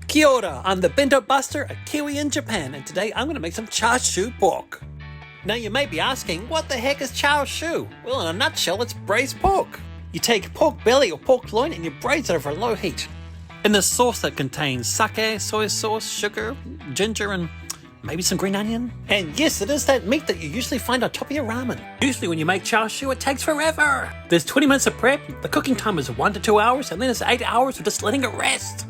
Kia ora, I'm the Bento Buster, a Kiwi in Japan, and today I'm going to make some Chashu Pork. Now you may be asking, what the heck is Chashu? Well, in a nutshell, it's braised pork. You take pork belly or pork loin and you braise it over a low heat. In the sauce that contains sake, soy sauce, sugar, ginger, and maybe some green onion. And yes, it is that meat that you usually find on top of your ramen. Usually when you make chashu, it takes forever. There's 20 minutes of prep, the cooking time is 1 to 2 hours, and then it's 8 hours of just letting it rest.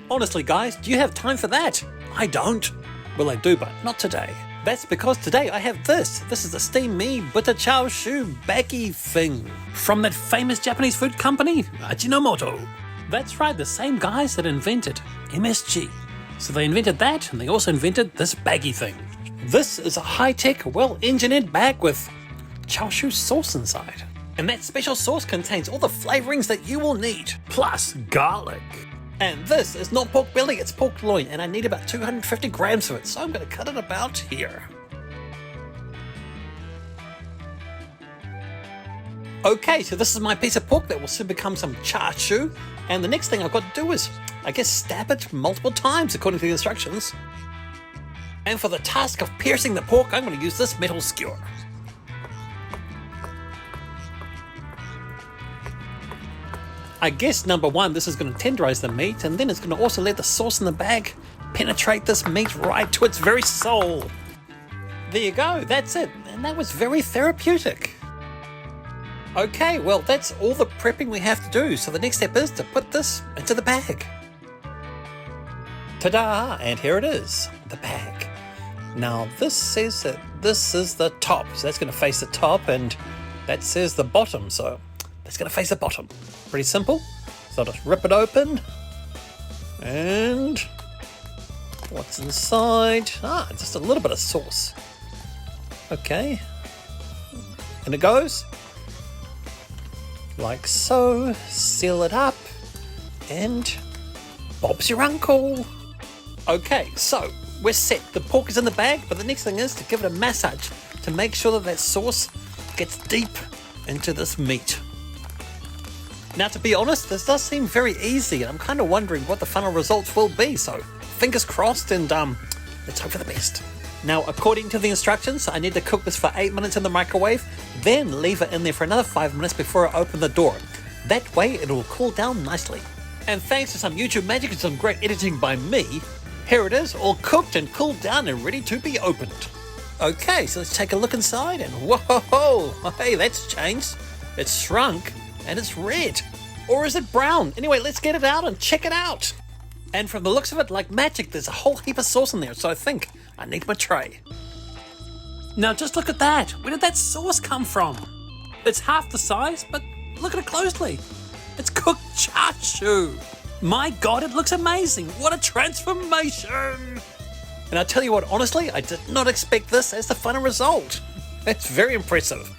Honestly guys, do you have time for that? I don't. Well, I do, but not today. That's because today I have this. This is the Steam Me Chashu baggy thing. From that famous Japanese food company, AJINOMOTO. That's right, the same guys that invented MSG. So they invented that, and they also invented this baggy thing. This is a high-tech, well-engineered bag with chashu sauce inside. And that special sauce contains all the flavorings that you will need, plus garlic. And this is not pork belly, it's pork loin, and I need about 250 grams of it, so I'm going to cut it about here. Okay, so this is my piece of pork that will soon become some chashu, and the next thing I've got to do is, I guess, stab it multiple times according to the instructions. And for the task of piercing the pork, I'm going to use this metal skewer. I guess number one, this is going to tenderize the meat, and then it's going to also let the sauce in the bag penetrate this meat right to its very soul. There you go, that's it, and that was very therapeutic. Okay, well that's all the prepping we have to do, so the next step is to put this into the bag. Ta-da! And here it is, the bag. Now this says that this is the top, so that's going to face the top, and that says the bottom, so that's going to face the bottom. Pretty simple. So I'll just rip it open. And what's inside? Just a little bit of sauce. Okay. And it goes like so. Seal it up. And Bob's your uncle. Okay, so we're set. The pork is in the bag, but the next thing is to give it a massage to make sure that that sauce gets deep into this meat. Now, to be honest, this does seem very easy, and I'm kind of wondering what the final results will be, so fingers crossed, and let's hope for the best. Now, according to the instructions, I need to cook this for 8 minutes in the microwave, then leave it in there for another 5 minutes before I open the door. That way, it will cool down nicely. And thanks to some YouTube magic and some great editing by me, here it is, all cooked and cooled down and ready to be opened. Okay, so let's take a look inside, and whoa, hey, that's changed. It's shrunk. And it's red. Or is it brown? Anyway, let's get it out and check it out. And from the looks of it, like magic, there's a whole heap of sauce in there, so I think I need my tray. Now just look at that. Where did that sauce come from? It's half the size, but look at it closely. It's cooked chashu. My God, it looks amazing. What a transformation. And I tell you what, honestly, I did not expect this as the final result. It's very impressive.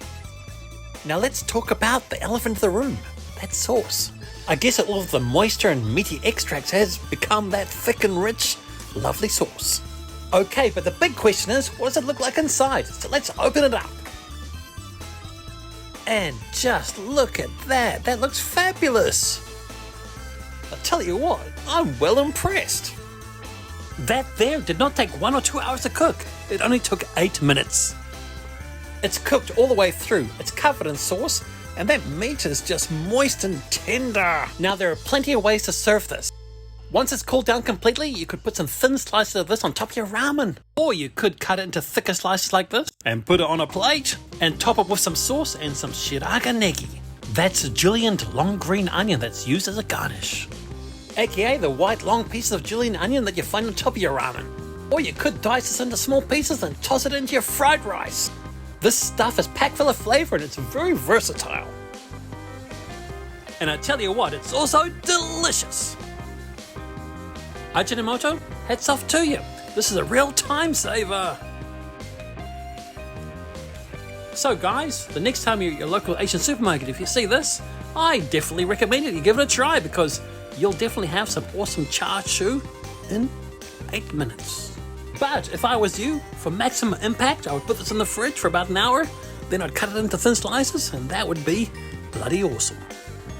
Now let's talk about the elephant in the room, that sauce. I guess all of the moisture and meaty extracts has become that thick and rich, lovely sauce. Okay, but the big question is, what does it look like inside? So let's open it up. And just look at that, that looks fabulous. I'll tell you what, I'm well impressed. That there did not take 1 or 2 hours to cook, it only took 8 minutes. It's cooked all the way through, it's covered in sauce, and that meat is just moist and tender. Now there are plenty of ways to serve this. Once it's cooled down completely, you could put some thin slices of this on top of your ramen. Or you could cut it into thicker slices like this, and put it on a plate, and top it with some sauce and some shiraga negi. That's a julienned long green onion that's used as a garnish. AKA the white long pieces of julienne onion that you find on top of your ramen. Or you could dice this into small pieces and toss it into your fried rice. This stuff is packed full of flavor and it's very versatile. And I tell you what, it's also delicious. AJINOMOTO, hats off to you. This is a real time saver. So guys, the next time you're at your local Asian supermarket, if you see this, I definitely recommend it. You give it a try because you'll definitely have some awesome chashu in 8 minutes. But if I was you, for maximum impact, I would put this in the fridge for about an hour, then I'd cut it into thin slices, and that would be bloody awesome.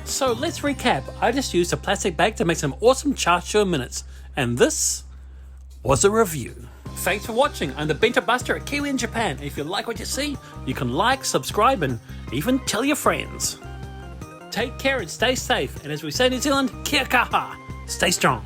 So let's recap. I just used a plastic bag to make some awesome chashu in minutes. And this was a review. Thanks for watching. I'm the Bento Buster at Kiwi in Japan. And if you like what you see, you can like, subscribe, and even tell your friends. Take care and stay safe. And as we say in New Zealand, kia kaha. Stay strong.